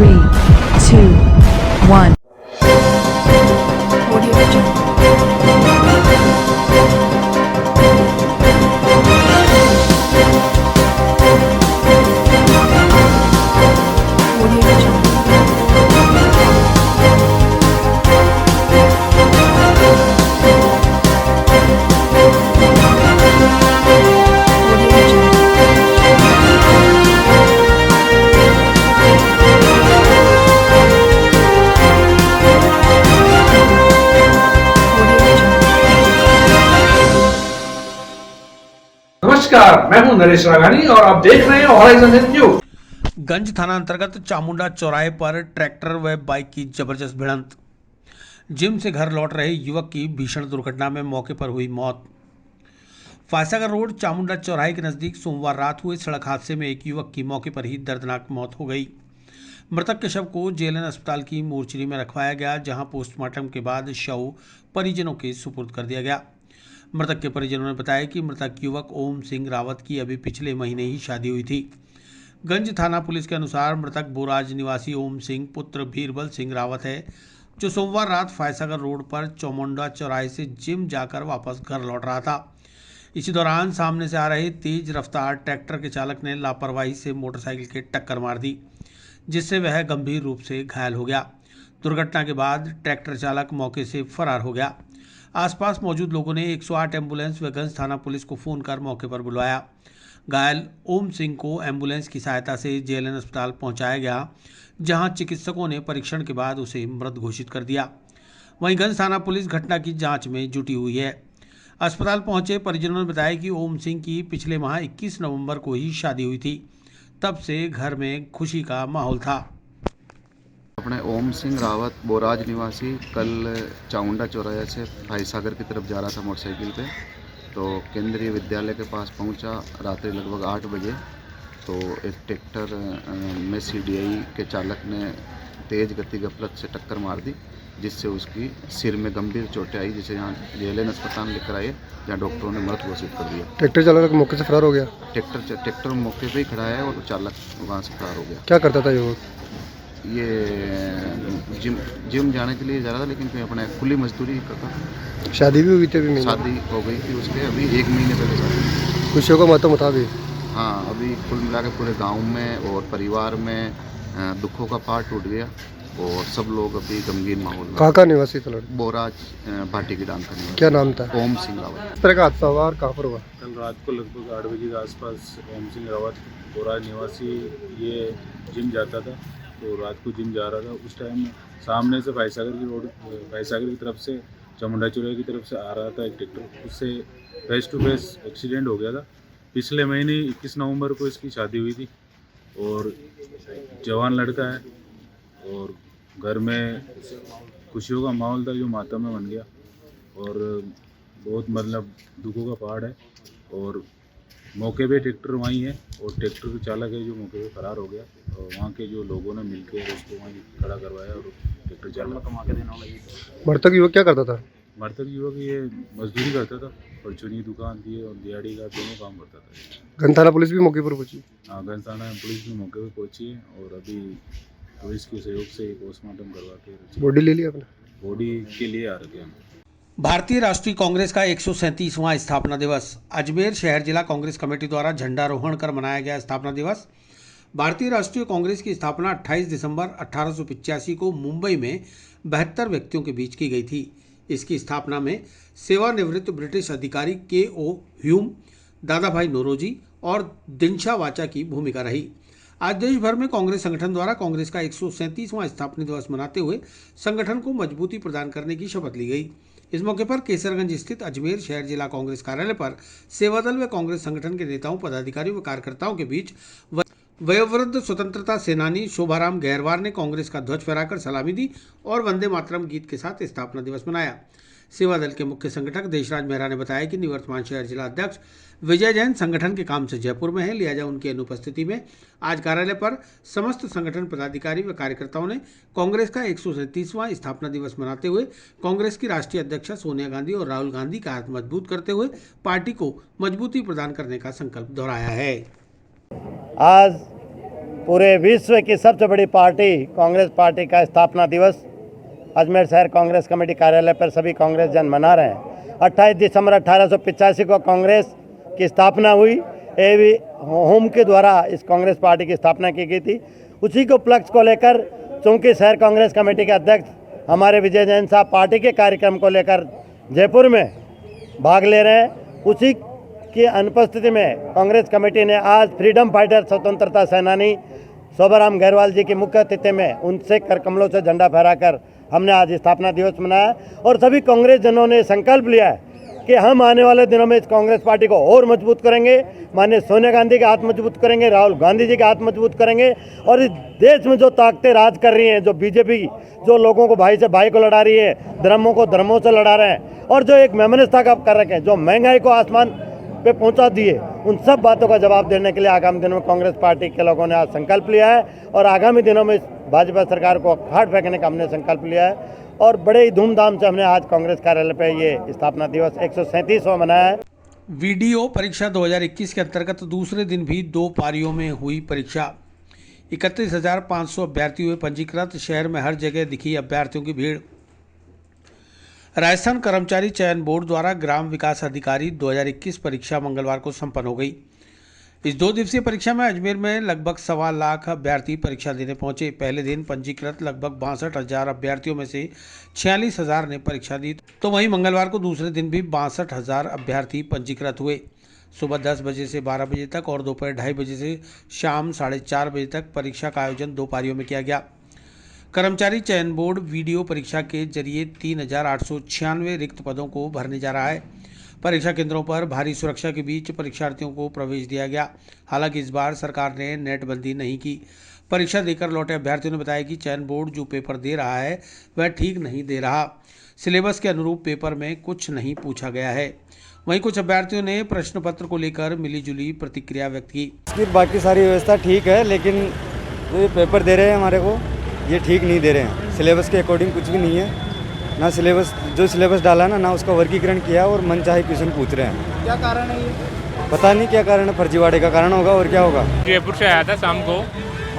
3, 2, 1. Audio Jungle. Audio Jungle. Audio Jungle. Audio Jungle. नमस्कार, मैं हूं नरेश राघानी और आप देख रहे हैं हॉराइजन न्यूज। गंज थाना अंतर्गत चामुंडा चौराहे पर ट्रैक्टर व बाइक की जबरदस्त भिड़ंत। जिम से घर लौट रहे युवक की भीषण दुर्घटना में मौके पर हुई मौत। फायसागर रोड चामुंडा चौराहे के नजदीक सोमवार रात हुए सड़क हादसे में एक युवक की मौके पर ही दर्दनाक मौत हो गई। मृतक के शव को जेएलएन अस्पताल की मोर्चरी में रखवाया गया, जहां पोस्टमार्टम के बाद शव परिजनों के सुपुर्द कर दिया गया। मृतक के परिजनों ने बताया कि मृतक युवक ओम सिंह रावत की अभी पिछले महीने ही शादी हुई थी। गंज थाना पुलिस के अनुसार मृतक बोराज निवासी ओम सिंह पुत्र बीरबल सिंह रावत है, जो सोमवार रात फायसागर रोड पर चामुंडा चौराहे से जिम जाकर वापस घर लौट रहा था। इसी दौरान सामने से आ रहे तेज रफ्तार ट्रैक्टर के चालक ने लापरवाही से मोटरसाइकिल के टक्कर मार दी, जिससे वह गंभीर रूप से घायल हो गया। दुर्घटना के बाद ट्रैक्टर चालक मौके से फरार हो गया। आसपास मौजूद लोगों ने 108 एम्बुलेंस व गंज थाना पुलिस को फोन कर मौके पर बुलवाया। घायल ओम सिंह को एम्बुलेंस की सहायता से जेएलएन अस्पताल पहुंचाया गया, जहां चिकित्सकों ने परीक्षण के बाद उसे मृत घोषित कर दिया। वहीं गंज थाना पुलिस घटना की जांच में जुटी हुई है। अस्पताल पहुंचे परिजनों ने बताया कि ओम सिंह की पिछले माह 21 नवंबर को ही शादी हुई थी। तब से घर में खुशी का माहौल था। अपने ओम सिंह रावत बोराज निवासी कल चामुंडा चौराहे से फायसागर की तरफ जा रहा था मोटरसाइकिल पे। तो केंद्रीय विद्यालय के पास पहुंचा रात्रि लगभग 8 बजे। तो एक ट्रैक्टर में सीडीआई के चालक ने तेज़ गति गफलत से टक्कर मार दी, जिससे उसकी सिर में गंभीर चोटें आई, जिसे यहाँ जेएलएन अस्पताल लेकर आए, जहाँ डॉक्टरों ने मृत घोषित कर दिया। ट्रैक्टर चालक मौके से फरार हो गया। ट्रैक्टर मौके पे ही खड़ा है और चालक वहाँ से फरार हो गया। क्या करता था युवक? ये जिम जाने के लिए जा रहा था, लेकिन कोई अपने खुली मजदूरी करता था। शादी भी हुई थी अभी? शादी हो गई थी उसके अभी 1 महीने पहले शादी। खुशियों का मातम था अभी? हाँ, अभी कुल मिला के पूरे गांव में और परिवार में दुखों का पहाड़ टूट गया और सब लोग अभी गमगीन माहौल में। कहाँ का निवासी था लड़का? बोराज भाटी की डांग करने क्या नाम था? ओम सिंह रावत। इस तरह का हादसा हुआ और कहाँ पर हुआ? कल रात को लगभग 8 बजे के आसपास ओम सिंह रावत बोराज निवासी ये जिम जाता था। तो रात को जिम जा रहा था, उस टाइम सामने से फायसागर की तरफ से चामुंडा चौराहे की तरफ से आ रहा था एक ट्रैक्टर, उससे फेस टू फेस एक्सीडेंट हो गया था। पिछले महीने 21 नवंबर को इसकी शादी हुई थी और जवान लड़का है और घर में खुशियों का माहौल था जो मातम में बन गया और बहुत मतलब दुखों का पहाड़ है। और मौके पे ट्रैक्टर वहीं है और ट्रैक्टर के चालक है जो मौके पे फरार हो गया और वहाँ के जो लोगों ने मिलकर उसको वहीं खड़ा करवाया और ट्रैक्टर चालक। मृतक युवक क्या करता था? मृतक युवक ये मजदूरी करता था, परचूनी की दुकान थी और दिहाड़ी का दोनों काम करता था। गंज थाना पुलिस भी मौके पर पहुंची? हाँ, गंज थाना पुलिस भी मौके पे पहुंची है और अभी पुलिस के सहयोग से पोस्टमार्टम करवा के बॉडी ले लिया आपने? बॉडी के लिए आ रखे हम। भारतीय राष्ट्रीय कांग्रेस का 137वां स्थापना दिवस। अजमेर शहर जिला कांग्रेस कमेटी द्वारा झंडारोहण कर मनाया गया स्थापना दिवस। भारतीय राष्ट्रीय कांग्रेस की स्थापना 28 दिसंबर 1885 को मुंबई में 72 व्यक्तियों के बीच की गई थी। इसकी स्थापना में सेवानिवृत्त ब्रिटिश अधिकारी के.ओ. ह्यूम, दादा भाई नौरोजी और दिनशा वाचा की भूमिका रही। आज देश भर में कांग्रेस संगठन द्वारा कांग्रेस का 137वां स्थापना दिवस मनाते हुए संगठन को मजबूती प्रदान करने की शपथ ली गई। इस मौके पर केसरगंज स्थित अजमेर शहर जिला कांग्रेस कार्यालय पर सेवादल व कांग्रेस संगठन के नेताओं, पदाधिकारियों व कार्यकर्ताओं के बीच वयोवृद्ध स्वतंत्रता सेनानी शोभाराम गहरवार ने कांग्रेस का ध्वज फहराकर सलामी दी और वंदे मातरम गीत के साथ स्थापना दिवस मनाया। सेवा दल के मुख्य संगठक देशराज मेहरा ने बताया कि निवर्तमान शहर जिला अध्यक्ष विजय जैन संगठन के काम से जयपुर में है, लिहाजा उनकी अनुपस्थिति में आज कार्यालय पर समस्त संगठन पदाधिकारी व कार्यकर्ताओं ने कांग्रेस का 137वां स्थापना दिवस मनाते हुए कांग्रेस की राष्ट्रीय अध्यक्षा सोनिया गांधी और राहुल गांधी का हाथ मजबूत करते हुए पार्टी को मजबूती प्रदान करने का संकल्प दोहराया है। आज पूरे विश्व की सबसे बड़ी पार्टी कांग्रेस पार्टी का स्थापना दिवस अजमेर शहर कांग्रेस कमेटी कार्यालय पर सभी कांग्रेस जन मना रहे हैं। 28 दिसंबर 1885 को कांग्रेस की स्थापना हुई। एवी होम के द्वारा इस कांग्रेस पार्टी की स्थापना की गई थी। उसी को उपलक्ष्य को लेकर चूँकि शहर कांग्रेस कमेटी के अध्यक्ष हमारे विजय जैन साहब पार्टी के कार्यक्रम को लेकर जयपुर में भाग ले रहे हैं, उसी की अनुपस्थिति में कांग्रेस कमेटी ने आज फ्रीडम फाइटर स्वतंत्रता सेनानी शोभाराम गहरवाल जी की मुख्य अतिथि में उनसे कर कमलों से झंडा फहराकर हमने आज स्थापना दिवस मनाया और सभी कांग्रेस जनों ने संकल्प लिया है कि हम आने वाले दिनों में इस कांग्रेस पार्टी को और मजबूत करेंगे। माननीय सोनिया गांधी के हाथ मजबूत करेंगे, राहुल गांधी जी के हाथ मजबूत करेंगे और इस देश में जो ताकतें राज कर रही हैं, जो बीजेपी जो लोगों को भाई से भाई को लड़ा रही है, धर्मों को धर्मों से लड़ा रहे हैं और जो एक मेमनस्था का कर रखे हैं, जो महंगाई को आसमान पे पहुंचा दिए, उन सब बातों का जवाब देने के लिए आगामी दिनों में कांग्रेस पार्टी के लोगों ने आज संकल्प लिया है और आगामी दिनों में भाजपा सरकार को खाट फेंकने का हमने संकल्प लिया है और बड़े ही धूमधाम से हमने आज कांग्रेस कार्यालय पे ये स्थापना दिवस 137वां मनाया है। वीडियो परीक्षा 2021 के अंतर्गत दूसरे दिन भी 2 पारियों में हुई परीक्षा। 31,500 अभ्यर्थी हुए पंजीकृत। शहर में हर जगह दिखी अभ्यर्थियों की भीड़। राजस्थान कर्मचारी चयन बोर्ड द्वारा ग्राम विकास अधिकारी 2021 परीक्षा मंगलवार को संपन्न हो गई। इस 2 दिवसीय परीक्षा में अजमेर में लगभग 1.25 लाख अभ्यर्थी परीक्षा देने पहुंचे। पहले दिन पंजीकृत लगभग 62,000 अभ्यर्थियों में से 46,000 ने परीक्षा दी, तो वहीं मंगलवार को दूसरे दिन भी 62,000 अभ्यर्थी पंजीकृत हुए। सुबह 10 बजे से 12 बजे तक और दोपहर 2:30 बजे से शाम 4:30 बजे तक परीक्षा का आयोजन 2 पारियों में किया गया। कर्मचारी चयन बोर्ड वीडियो परीक्षा के जरिए 3,896 रिक्त पदों को भरने जा रहा है। परीक्षा केंद्रों पर भारी सुरक्षा के बीच परीक्षार्थियों को प्रवेश दिया गया। हालांकि इस बार सरकार ने नेटबंदी नहीं की। परीक्षा देकर लौटे अभ्यर्थियों ने बताया कि चयन बोर्ड जो पेपर दे रहा है वह ठीक नहीं दे रहा। सिलेबस के अनुरूप पेपर में कुछ नहीं पूछा गया है। वहीं कुछ अभ्यर्थियों ने प्रश्न पत्र को लेकर मिलीजुली प्रतिक्रिया व्यक्त की। बाकी सारी व्यवस्था ठीक है, लेकिन जो पेपर दे रहे हैं हमारे को ये ठीक नहीं दे रहे हैं। सिलेबस के अकॉर्डिंग कुछ भी नहीं है, ना सिलेबस जो सिलेबस डाला है ना उसका वर्गीकरण किया और मन चाहे क्वेश्चन पूछ रहे हैं। क्या कारण है ये? पता नहीं क्या कारण है, फर्जीवाड़े का कारण होगा और क्या होगा। जयपुर से आया था शाम को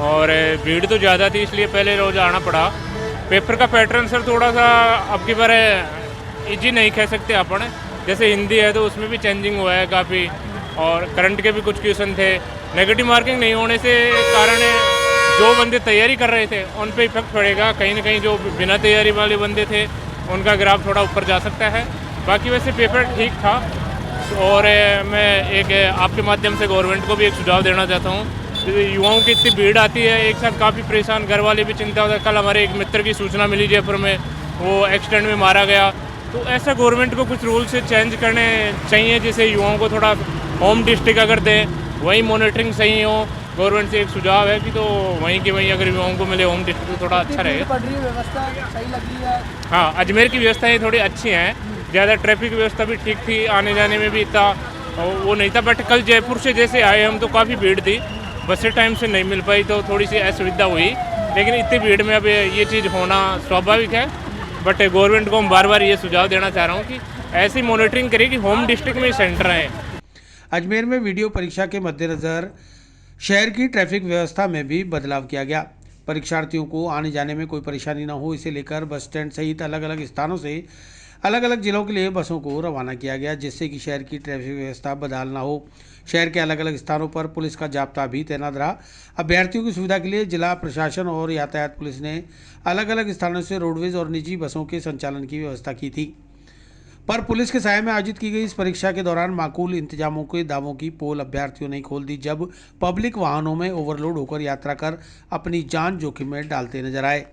और भीड़ तो ज़्यादा थी, इसलिए पहले रोज आना पड़ा। पेपर का पैटर्न सर थोड़ा सा अब की बार इजी नहीं कह सकते अपन। जैसे हिंदी है तो उसमें भी चेंजिंग हुआ है काफ़ी और करंट के भी कुछ क्वेश्चन थे। नेगेटिव मार्किंग नहीं होने से कारण जो बंदे तैयारी कर रहे थे उन पे इफेक्ट पड़ेगा। कहीं ना कहीं जो बिना तैयारी वाले बंदे थे उनका ग्राफ थोड़ा ऊपर जा सकता है। बाकी वैसे पेपर ठीक था और मैं एक आपके माध्यम से गवर्नमेंट को भी एक सुझाव देना चाहता हूँ। युवाओं की इतनी भीड़ आती है, एक साथ काफ़ी परेशान, घर वाले भी चिंता होता है। कल हमारे एक मित्र की सूचना मिली जयपुर में, वो एक्सीडेंट में मारा गया। तो ऐसा गवर्नमेंट को कुछ रूल से चेंज करने चाहिए, जिससे युवाओं को थोड़ा होम डिस्ट्रिक्ट अगर दें, वहीं मॉनिटरिंग सही हो। गवर्नमेंट से एक सुझाव है कि तो वहीं के वहीं अगर युवाओं को मिले होम डिस्ट्रिक्ट तो थोड़ा अच्छा रहेगा। व्यवस्था सही लग रही है? हाँ, अजमेर की व्यवस्थाएँ थोड़ी अच्छी हैं, ज़्यादा ट्रैफिक व्यवस्था भी ठीक थी, आने जाने में भी इतना वो नहीं था। बट कल जयपुर से जैसे आए हम तो काफ़ी भीड़ थी, बसें टाइम से नहीं मिल पाई तो थोड़ी सी असुविधा हुई। लेकिन इतनी भीड़ में अब ये चीज़ होना स्वाभाविक है। बट गवर्नमेंट को हम बार बार ये सुझाव देना चाह रहा हूँ कि ऐसी मॉनिटरिंग करें कि होम डिस्ट्रिक्ट में सेंटर हैं। अजमेर में वीडियो परीक्षा के मद्देनज़र शहर की ट्रैफिक व्यवस्था में भी बदलाव किया गया। परीक्षार्थियों को आने जाने में कोई परेशानी न हो, इसे लेकर बस स्टैंड सहित अलग अलग स्थानों से अलग अलग जिलों के लिए बसों को रवाना किया गया, जिससे कि शहर की ट्रैफिक व्यवस्था बदहाल न हो। शहर के अलग अलग स्थानों पर पुलिस का जाब्ता भी तैनात रहा। अभ्यर्थियों की सुविधा के लिए जिला प्रशासन और यातायात पुलिस ने अलग अलग स्थानों से रोडवेज और निजी बसों के संचालन की व्यवस्था की थी। पर पुलिस के साय में आयोजित की गई इस परीक्षा के दौरान माकूल इंतजामों के दावों की पोल अभ्यर्थियों ने खोल दी, जब पब्लिक वाहनों में ओवरलोड होकर यात्रा कर अपनी जान जोखिम में डालते नजर आए।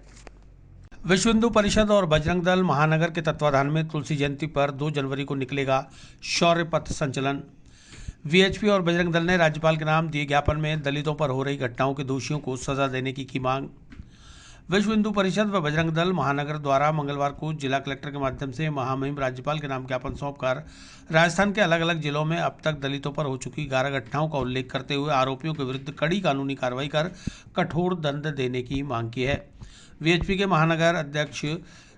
विश्व हिंदू परिषद और बजरंग दल महानगर के तत्वाधान में तुलसी जयंती पर 2 जनवरी को निकलेगा शौर्य पथ संचलन। वीएचपी और बजरंग दल ने राज्यपाल के नाम दिए ज्ञापन में दलितों पर हो रही घटनाओं के दोषियों को सजा देने की मांग। विश्व हिंदू परिषद व बजरंग दल महानगर द्वारा मंगलवार को जिला कलेक्टर के माध्यम से महामहिम राज्यपाल के नाम ज्ञापन सौंपकर राजस्थान के अलग अलग जिलों में अब तक दलितों पर हो चुकी 11 घटनाओं का उल्लेख करते हुए आरोपियों के विरुद्ध कड़ी कानूनी कार्रवाई कर कठोर दंड देने की मांग की है। वीएचपी के महानगर अध्यक्ष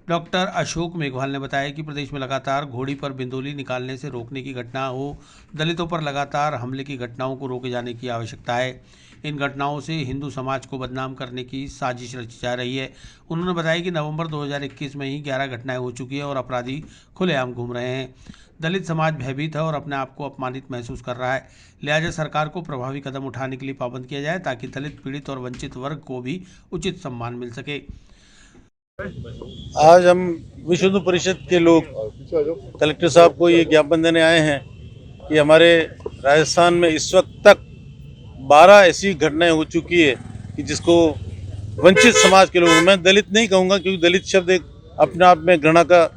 डॉक्टर अशोक मेघवाल ने बताया कि प्रदेश में लगातार घोड़ी पर बिंदोली निकालने से रोकने की घटना हो, दलितों पर लगातार हमले की घटनाओं को रोके जाने की आवश्यकता है। इन घटनाओं से हिंदू समाज को बदनाम करने की साजिश रची जा रही है। उन्होंने बताया कि नवंबर 2021 में ही 11 घटनाएं हो चुकी हैं और अपराधी खुलेआम घूम रहे हैं। दलित समाज भयभीत है और अपने आप को अपमानित महसूस कर रहा है। लिहाजा सरकार को प्रभावी कदम उठाने के लिए पाबंद किया जाए ताकि दलित, पीड़ित और वंचित वर्ग को भी उचित सम्मान मिल सके। आज हम विश्व हिंदू परिषद के लोग कलेक्टर साहब को ये ज्ञापन देने आए हैं कि हमारे राजस्थान में इस वक्त तक 12 ऐसी घटनाएं हो चुकी है कि जिसको वंचित समाज के लोग, मैं दलित नहीं कहूँगा क्योंकि दलित शब्द एक अपने आप में घृणा का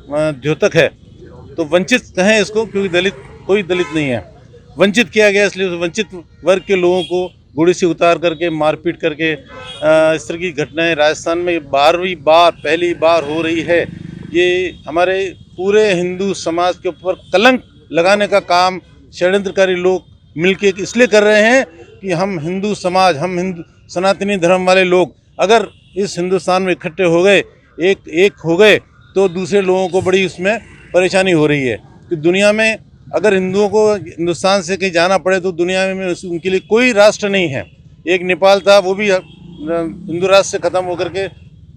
द्योतक है, तो वंचित कहें इसको क्योंकि दलित कोई दलित नहीं है। वंचित किया गया इसलिए वंचित वर्ग के लोगों को घोड़े से उतार करके मारपीट करके इस तरह की घटनाएं राजस्थान में 12वीं बार पहली बार हो रही है। ये हमारे पूरे हिंदू समाज के ऊपर कलंक लगाने का काम षड्यंत्रकारी लोग मिलके इसलिए कर रहे हैं कि हम हिंदू समाज, हम हिंदू सनातनी धर्म वाले लोग अगर इस हिंदुस्तान में इकट्ठे हो गए, एक हो गए, तो दूसरे लोगों को बड़ी उसमें परेशानी हो रही है कि दुनिया में अगर हिंदुओं को हिंदुस्तान से कहीं जाना पड़े तो दुनिया में उनके लिए कोई राष्ट्र नहीं है। एक नेपाल था, वो भी हिंदू राष्ट्र से ख़त्म होकर के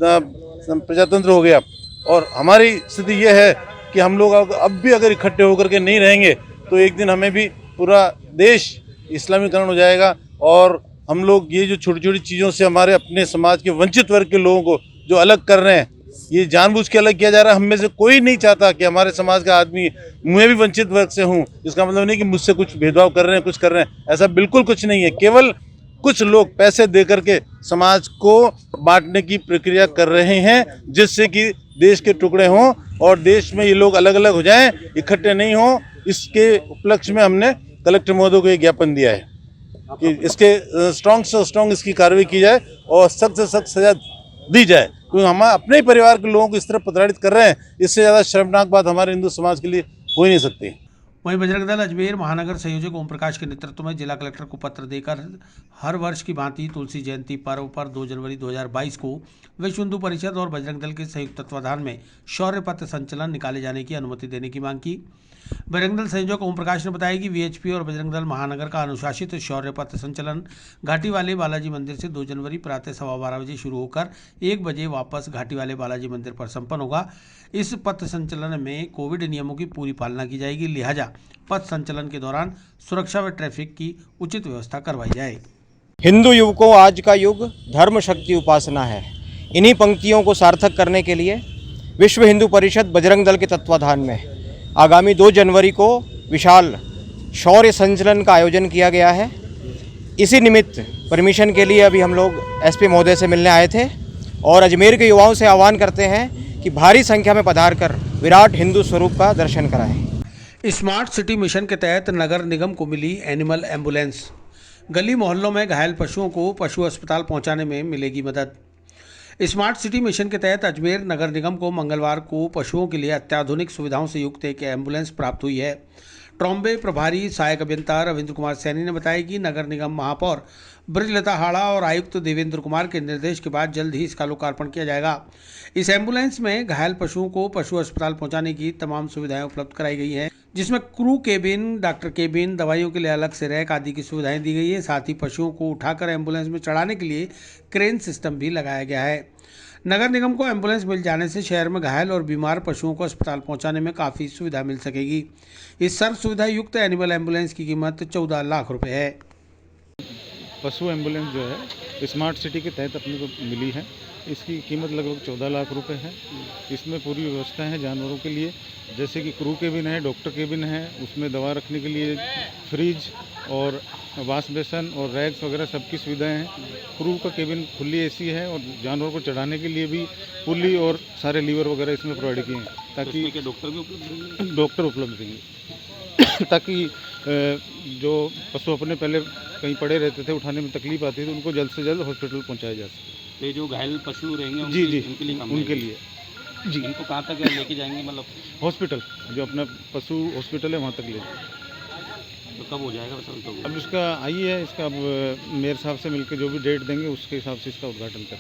प्रजातंत्र हो गया। और हमारी स्थिति यह है कि हम लोग अब भी अगर इकट्ठे होकर के नहीं रहेंगे तो एक दिन हमें भी पूरा देश इस्लामीकरण हो जाएगा और हम लोग ये जो छोटी छोटी चीज़ों से हमारे अपने समाज के वंचित वर्ग के लोगों को जो अलग कर रहे हैं, ये जानबूझ के अलग किया जा रहा है। हम में से कोई नहीं चाहता कि हमारे समाज का आदमी, मैं भी वंचित वर्ग से हूँ, इसका मतलब नहीं कि मुझसे कुछ भेदभाव कर रहे हैं, कुछ कर रहे हैं, ऐसा बिल्कुल कुछ नहीं है। केवल कुछ लोग पैसे दे करके समाज को बांटने की प्रक्रिया कर रहे हैं जिससे कि देश के टुकड़े हों और देश में ये लोग अलग अलग हो जाएं, इकट्ठे नहीं हों। इसके उपलक्ष्य में हमने कलेक्टर महोदय को एक ज्ञापन दिया है कि इसके स्ट्रॉन्ग से स्ट्रॉन्ग इसकी कार्रवाई की जाए और सख्त से सख्त सजा दी जाए, क्योंकि हम अपने परिवार के लोगों को इस तरह प्रताड़ित कर रहे हैं। इससे ज़्यादा शर्मनाक बात हमारे हिंदू समाज के लिए हो ही नहीं सकती। वहीं बजरंग दल अजमेर महानगर संयोजक ओम प्रकाश के नेतृत्व में जिला कलेक्टर को पत्र देकर हर वर्ष की भांति तुलसी जयंती पर्व पर 2 जनवरी 2022 को विश्व हिंदू परिषद और बजरंग दल के संयुक्त तत्वाधान में शौर्य पथ संचलन निकाले जाने की अनुमति देने की मांग की। बजरंग दल संयोजक ओम प्रकाश ने बताया कि वीएचपी और बजरंग दल महानगर का अनुशासित शौर्य पथ संचलन घाटी वाले बालाजी मंदिर से 2 जनवरी प्रातः 12:15 बजे शुरू होकर 1 बजे वापस घाटी वाले बालाजी मंदिर पर संपन्न होगा। इस पथ संचलन में कोविड नियमों की पूरी पालना की जाएगी, लिहाजा पथ संचलन के दौरान सुरक्षा व ट्रैफिक की उचित व्यवस्था करवाई जाए। हिंदू युवकों, आज का युग धर्म शक्ति उपासना है। इन्हीं पंक्तियों को सार्थक करने के लिए विश्व हिंदू परिषद बजरंग दल के तत्वाधान में आगामी 2 जनवरी को विशाल शौर्य संचलन का आयोजन किया गया है। इसी निमित्त परमिशन के लिए अभी हम लोग एसपी महोदय से मिलने आए थे और अजमेर के युवाओं से आह्वान करते हैं कि भारी संख्या में पधार कर विराट हिंदू स्वरूप का दर्शन कराएं। स्मार्ट सिटी मिशन के तहत नगर निगम को मिली एनिमल एम्बुलेंस। गली मोहल्लों में घायल पशुओं को पशु अस्पताल पहुंचाने में मिलेगी मदद। स्मार्ट सिटी मिशन के तहत अजमेर नगर निगम को मंगलवार को पशुओं के लिए अत्याधुनिक सुविधाओं से युक्त एक एम्बुलेंस प्राप्त हुई है। ट्रॉम्बे प्रभारी सहायक अभियंता रविंद्र कुमार सैनी ने बताया कि नगर निगम महापौर ब्रजलता हाड़ा और आयुक्त देवेंद्र कुमार के निर्देश के बाद जल्द ही इसका लोकार्पण किया जाएगा। इस एम्बुलेंस में घायल पशुओं को पशु अस्पताल पहुंचाने की तमाम सुविधाएं उपलब्ध कराई गई हैं, जिसमें क्रू केबिन, डॉक्टर केबिन, दवाइयों के लिए अलग से रैक आदि की सुविधाएं दी गई है। साथ ही पशुओं को उठाकर एम्बुलेंस में चढ़ाने के लिए क्रेन सिस्टम भी लगाया गया है। नगर निगम को एम्बुलेंस मिल जाने से शहर में घायल और बीमार पशुओं को अस्पताल पहुंचाने में काफ़ी सुविधा मिल सकेगी। इस सर्व सुविधा युक्त एनिमल एम्बुलेंस की कीमत 14 लाख रुपए है। पशु एम्बुलेंस जो है स्मार्ट सिटी के तहत अपने को मिली है। इसकी कीमत लगभग 14 लाख रुपए है। इसमें पूरी व्यवस्था है जानवरों के लिए, जैसे कि क्रू केबिन है, डॉक्टर केबिन है, उसमें दवा रखने के लिए फ्रिज और वाश बेसन और रैक्स वगैरह सबकी सुविधाएं हैं। क्रू का केबिन खुली एसी है और जानवरों को चढ़ाने के लिए भी पुली और सारे लीवर वगैरह इसमें प्रोवाइड किए हैं ताकि डॉक्टर उपलब्ध रहेंगे ताकि जो पशु अपने पहले कहीं पड़े रहते थे, उठाने में तकलीफ आती थी, उनको जल्द से जल्द हॉस्पिटल पहुंचाया जा सके। तो जो घायल पशु रहेंगे जी उनके लिए जी इनको कहाँ तक लेके जाएंगे, मतलब हॉस्पिटल जो अपना पशु हॉस्पिटल है वहाँ तक ले तो कब हो जाएगा तो अब इसका आई है, इसका अब मेयर साहब से मिलकर जो भी डेट देंगे उसके हिसाब से इसका उद्घाटन करेंगे।